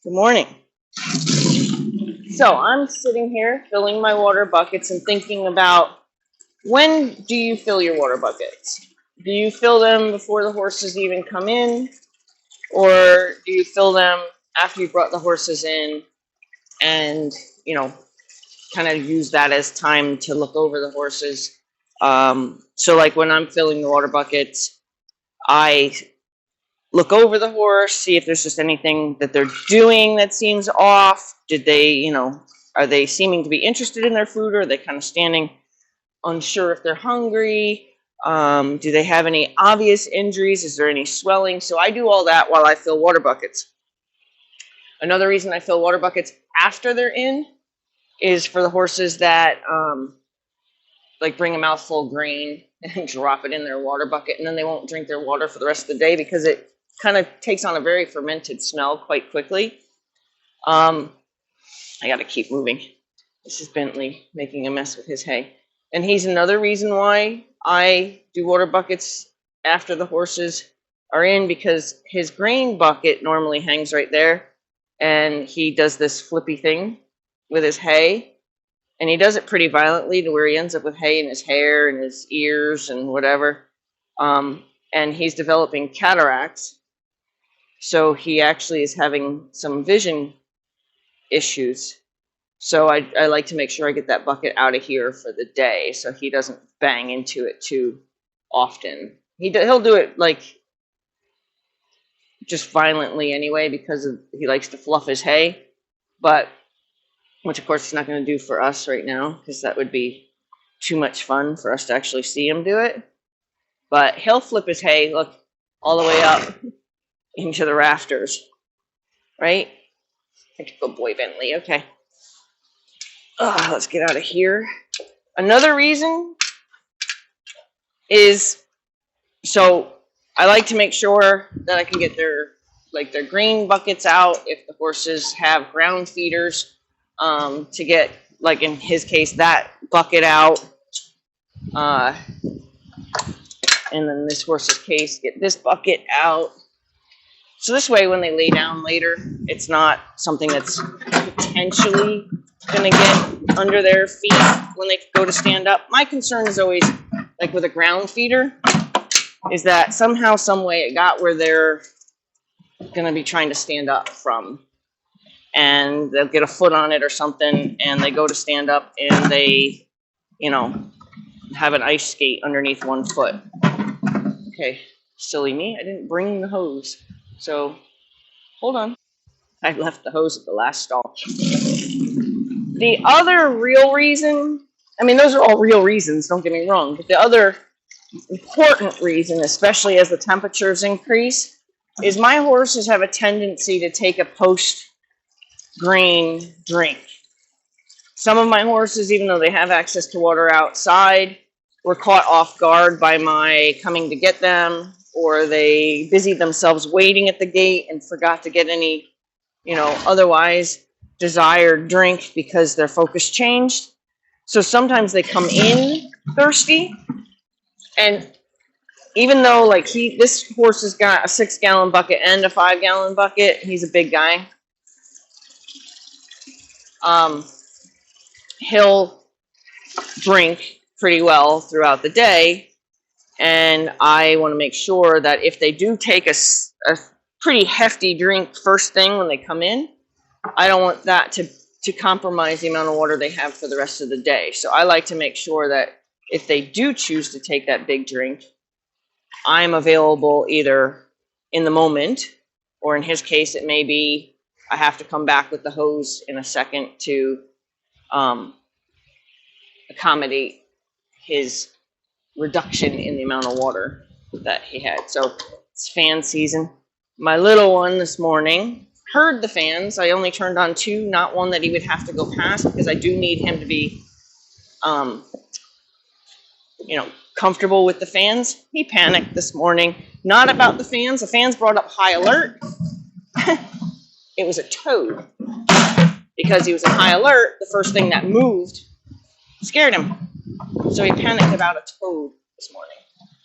Good morning. So I'm sitting here filling my water buckets and thinking about, when do you fill your water buckets? Do you fill them before the horses even come in, or do you fill them after you brought the horses in and, you know, kind of use that as time to look over the horses? So like when I'm filling the water buckets, I look over the horse, see if there's just anything that they're doing that seems off. Did they, are they seeming to be interested in their food, or are they kind of standing unsure if they're hungry? Do they have any obvious injuries? Is there any swelling? So I do all that while I fill water buckets. Another reason I fill water buckets after they're in is for the horses that like bring a mouthful of grain and drop it in their water bucket, and then they won't drink their water for the rest of the day because it kind of takes on a very fermented smell quite quickly. I got to keep moving. This is Bentley making a mess with his hay. And he's another reason why I do water buckets after the horses are in, because his grain bucket normally hangs right there, and he does this flippy thing with his hay, and he does it pretty violently to where he ends up with hay in his hair and his ears and whatever. And he's developing cataracts. So he actually is having some vision issues. So I like to make sure I get that bucket out of here for the day so he doesn't bang into it too often. He'll do it like just violently anyway because he likes to fluff his hay, but which of course he's not going to do for us right now because that would be too much fun for us to actually see him do it. But he'll flip his hay, look, all the way up into the rafters, right? Good boy, Bentley. Okay. Let's get out of here. Another reason is, so I like to make sure that I can get their grain buckets out if the horses have ground feeders, to get, like in his case, that bucket out. And then this horse's case, get this bucket out. So this way, when they lay down later, it's not something that's potentially going to get under their feet when they go to stand up. My concern is always, like with a ground feeder, is that somehow, some way it got where they're going to be trying to stand up from. And they'll get a foot on it or something, and they go to stand up, and they, have an ice skate underneath one foot. Okay, silly me, I didn't bring the hose. So, hold on. I left the hose at the last stall. The other real reason, those are all real reasons, don't get me wrong, but the other important reason, especially as the temperatures increase, is my horses have a tendency to take a post-grain drink. Some of my horses, even though they have access to water outside, were caught off guard by my coming to get them, or they busied themselves waiting at the gate and forgot to get any, otherwise desired drink because their focus changed. So sometimes they come in thirsty, and even though this horse has got a 6-gallon bucket and a 5-gallon bucket, he's a big guy. He'll drink pretty well throughout the day. And I want to make sure that if they do take a pretty hefty drink first thing when they come in, I don't want that to compromise the amount of water they have for the rest of the day. So I like to make sure that if they do choose to take that big drink, I'm available either in the moment, or in his case, it may be I have to come back with the hose in a second to accommodate his reduction in the amount of water that he had. So it's fan season. My little one this morning heard the fans. I only turned on 2, not one that he would have to go past, because I do need him to be, comfortable with the fans. He panicked this morning, not about the fans. The fans brought up high alert. It was a toad. Because he was in high alert, the first thing that moved scared him. So he panicked about a toad this morning.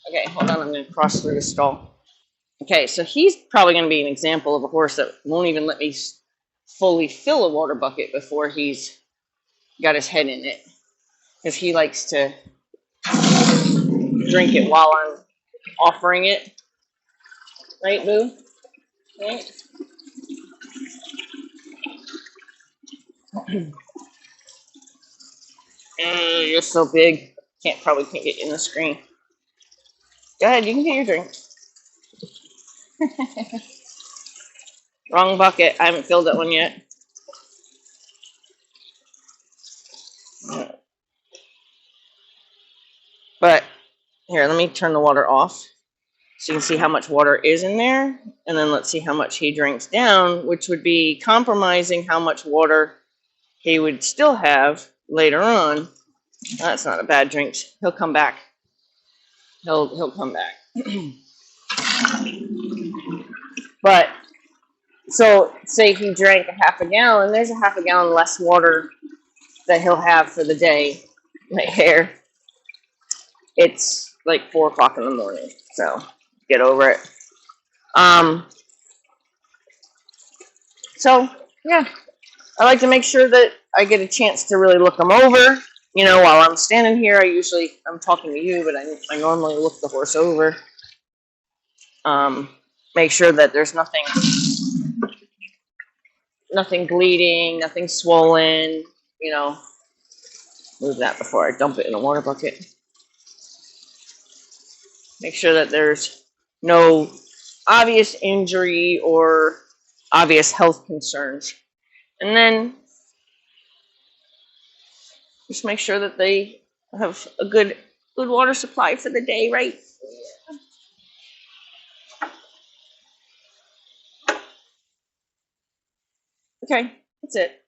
Okay, hold on, I'm going to cross through the stall. Okay, so he's probably going to be an example of a horse that won't even let me fully fill a water bucket before he's got his head in it, because he likes to drink it while I'm offering it. Right, Boo? Right? You're so big. Probably can't get in the screen. Go ahead, you can get your drink. Wrong bucket. I haven't filled that one yet. But here, let me turn the water off so you can see how much water is in there. And then let's see how much he drinks down, which would be compromising how much water he would still have later on. That's not a bad drink. He'll come back. He'll come back. But so say he drank a half a gallon, there's a half a gallon less water that he'll have for the day. Right here. It's like 4 o'clock in the morning. So get over it. So yeah. I like to make sure that I get a chance to really look them over. You know, while I'm standing here, I'm talking to you, but I normally look the horse over. Make sure that there's nothing bleeding, nothing swollen. You know, move that before I dump it in a water bucket. Make sure that there's no obvious injury or obvious health concerns. And then just make sure that they have a good water supply for the day, right? Okay, that's it.